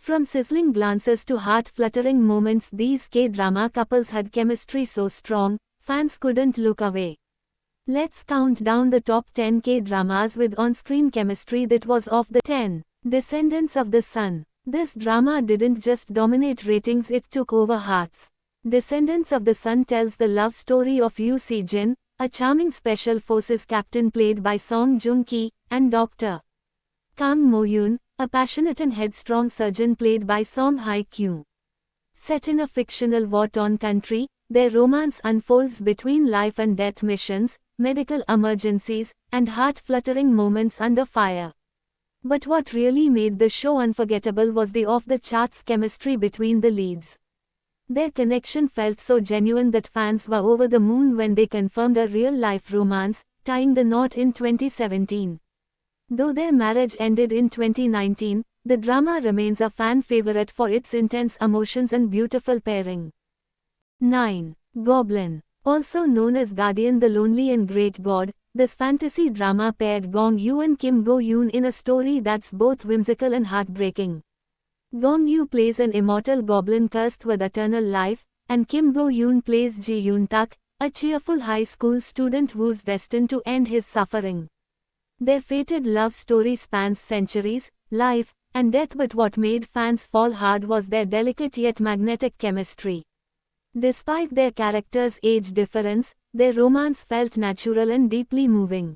From sizzling glances to heart-fluttering moments, these K-drama couples had chemistry so strong, fans couldn't look away. Let's count down the top 10 K-dramas with on-screen chemistry that was off the 10. Descendants of the Sun. This drama didn't just dominate ratings, it took over hearts. Descendants of the Sun tells the love story of Yoo Si-jin, a charming special forces captain played by Song Joong-ki, and Dr. Kang Mo-yoon, a passionate and headstrong surgeon played by Song Hye-kyo. Set in a fictional war-torn country, their romance unfolds between life and death missions, medical emergencies, and heart-fluttering moments under fire. But what really made the show unforgettable was the off-the-charts chemistry between the leads. Their connection felt so genuine that fans were over the moon when they confirmed a real-life romance, tying the knot in 2017. Though their marriage ended in 2019, the drama remains a fan favorite for its intense emotions and beautiful pairing. 9. Goblin. Also known as Guardian, the Lonely and Great God, this fantasy drama paired Gong Yoo and Kim Go-yoon in a story that's both whimsical and heartbreaking. Gong Yoo plays an immortal goblin cursed with eternal life, and Kim Go-yoon plays Ji Yoon-tak, a cheerful high school student who's destined to end his suffering. Their fated love story spans centuries, life, and death, but what made fans fall hard was their delicate yet magnetic chemistry. Despite their characters' age difference, their romance felt natural and deeply moving.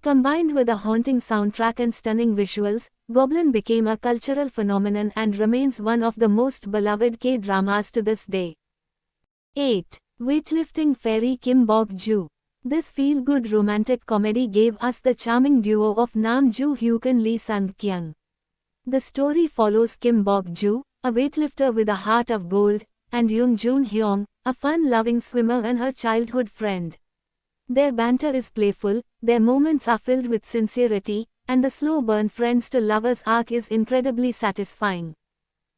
Combined with a haunting soundtrack and stunning visuals, Goblin became a cultural phenomenon and remains one of the most beloved K-dramas to this day. 8. Weightlifting Fairy Kim Bok-joo. This feel-good romantic comedy gave us the charming duo of Nam Joo-hyuk and Lee Sung-kyung. The story follows Kim Bok-joo, a weightlifter with a heart of gold, and Yoon Jun-hyung, a fun-loving swimmer and her childhood friend. Their banter is playful, their moments are filled with sincerity, and the slow-burn friends-to-lovers arc is incredibly satisfying.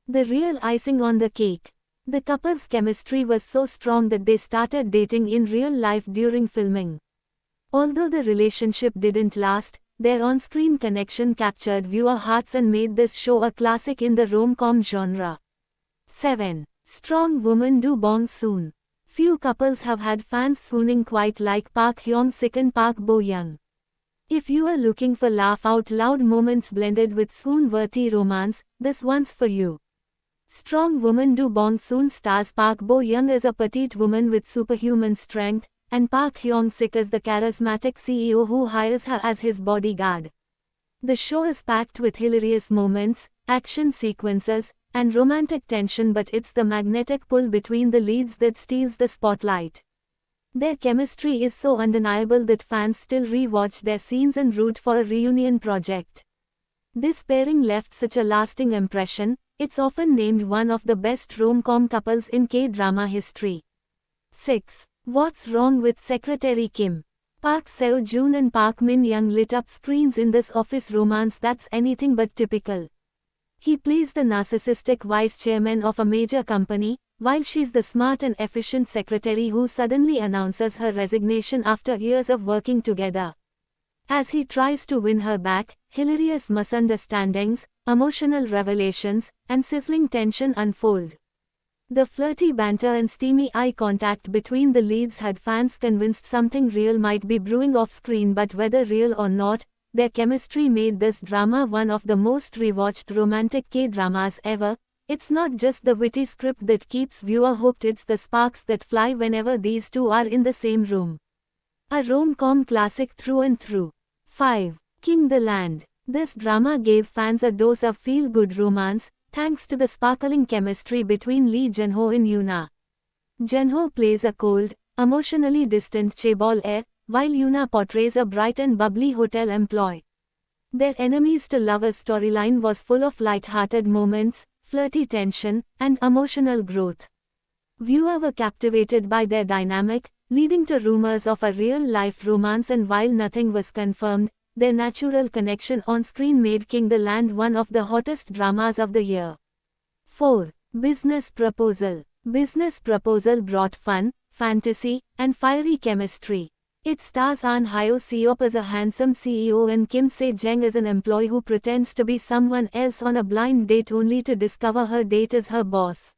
The real icing on the cake. The couple's chemistry was so strong that they started dating in real life during filming. Although the relationship didn't last, their on-screen connection captured viewer hearts and made this show a classic in the rom-com genre. 7. Strong Woman Do Bong-soon. Few couples have had fans swooning quite like Park Hyung-sik and Park Bo-young. If you are looking for laugh-out-loud moments blended with swoon-worthy romance, this one's for you. Strong Woman Do Bong-soon stars Park Bo-young as a petite woman with superhuman strength, and Park Hyung-sik as the charismatic CEO who hires her as his bodyguard. The show is packed with hilarious moments, action sequences, and romantic tension, but it's the magnetic pull between the leads that steals the spotlight. Their chemistry is so undeniable that fans still re-watch their scenes and root for a reunion project. This pairing left such a lasting impression, it's often named one of the best rom-com couples in K-drama history. 6. What's Wrong with Secretary Kim? Park Seo-joon and Park Min-young lit up screens in this office romance that's anything but typical. He plays the narcissistic vice chairman of a major company, while she's the smart and efficient secretary who suddenly announces her resignation after years of working together. As he tries to win her back, hilarious misunderstandings, emotional revelations, and sizzling tension unfold. The flirty banter and steamy eye contact between the leads had fans convinced something real might be brewing off-screen, but whether real or not, their chemistry made this drama one of the most rewatched romantic K-dramas ever. It's not just the witty script that keeps viewer hooked, it's the sparks that fly whenever these two are in the same room. A rom-com classic through and through. 5. King the Land. This drama gave fans a dose of feel-good romance, thanks to the sparkling chemistry between Lee Jun-ho and Yoona. Jun-ho plays a cold, emotionally distant chaebol-heir, while Yoona portrays a bright and bubbly hotel employee. Their enemies-to-lovers storyline was full of light-hearted moments, flirty tension, and emotional growth. Viewers were captivated by their dynamic, leading to rumors of a real-life romance, and while nothing was confirmed, their natural connection on-screen made King the Land one of the hottest dramas of the year. 4. Business Proposal. Business Proposal brought fun, fantasy, and fiery chemistry. It stars Ahn Hyo-seop as a handsome CEO and Kim Se-jeng as an employee who pretends to be someone else on a blind date only to discover her date is her boss.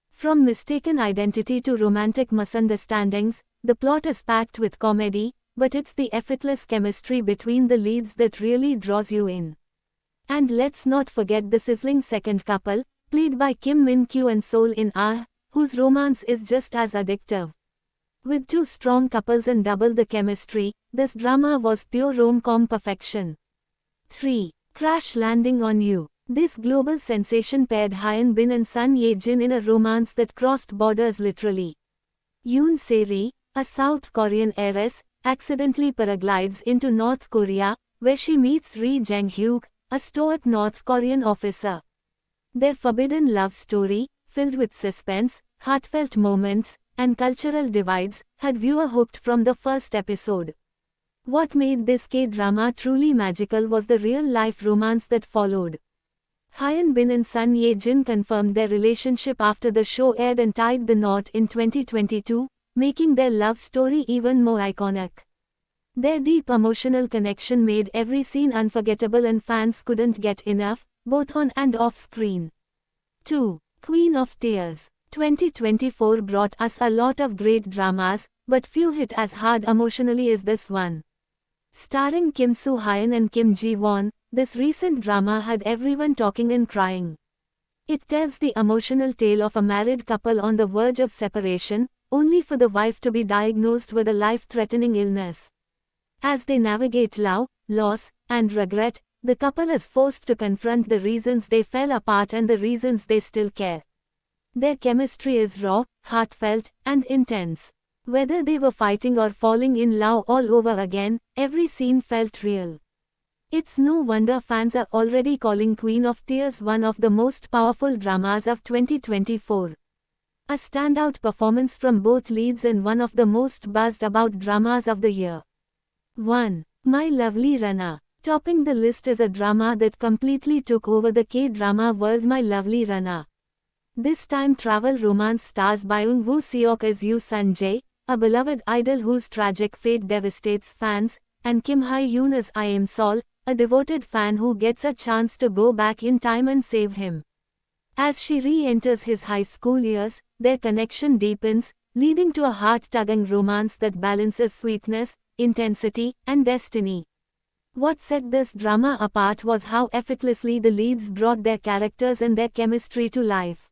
From mistaken identity to romantic misunderstandings, the plot is packed with comedy, but it's the effortless chemistry between the leads that really draws you in. And let's not forget the sizzling second couple, played by Kim Min-kyu and Sol In-ah, whose romance is just as addictive. With two strong couples and double the chemistry, this drama was pure rom-com perfection. 3. Crash Landing on You. This global sensation paired Hyun Bin and Son Ye-jin in a romance that crossed borders literally. Yoon Se-ri, a South Korean heiress, accidentally paraglides into North Korea, where she meets Ri Jang-hyuk, a stoic North Korean officer. Their forbidden love story, filled with suspense, heartfelt moments, and cultural divides, had viewer hooked from the first episode. What made this K-drama truly magical was the real-life romance that followed. Hyun Bin and Son Ye-jin confirmed their relationship after the show aired and tied the knot in 2022, making their love story even more iconic. Their deep emotional connection made every scene unforgettable and fans couldn't get enough, both on and off screen. 2. Queen of Tears. 2024 brought us a lot of great dramas, but few hit as hard emotionally as this one. Starring Kim Soo-hyun and Kim Ji-won, this recent drama had everyone talking and crying. It tells the emotional tale of a married couple on the verge of separation, only for the wife to be diagnosed with a life-threatening illness. As they navigate love, loss, and regret, the couple is forced to confront the reasons they fell apart and the reasons they still care. Their chemistry is raw, heartfelt, and intense. Whether they were fighting or falling in love all over again, every scene felt real. It's no wonder fans are already calling Queen of Tears one of the most powerful dramas of 2024. A standout performance from both leads and one of the most buzzed about dramas of the year. 1. My Lovely Rana. Topping the list is a drama that completely took over the K-drama world, My Lovely Rana. This time travel romance stars Byung Woo Seok as Yoo Sun-jae, a beloved idol whose tragic fate devastates fans, and Kim Hae-yoon as I Am Sol, a devoted fan who gets a chance to go back in time and save him. As she re-enters his high school years, their connection deepens, leading to a heart-tugging romance that balances sweetness, intensity, and destiny. What set this drama apart was how effortlessly the leads brought their characters and their chemistry to life.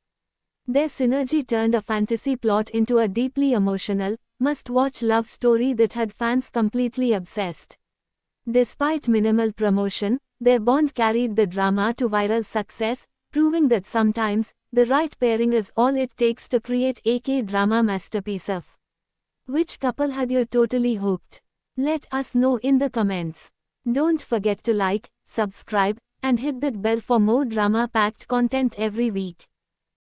Their synergy turned a fantasy plot into a deeply emotional, must-watch love story that had fans completely obsessed. Despite minimal promotion, their bond carried the drama to viral success, proving that sometimes, the right pairing is all it takes to create a K-drama masterpiece. Which couple had you totally hooked? Let us know in the comments. Don't forget to like, subscribe, and hit that bell for more drama-packed content every week.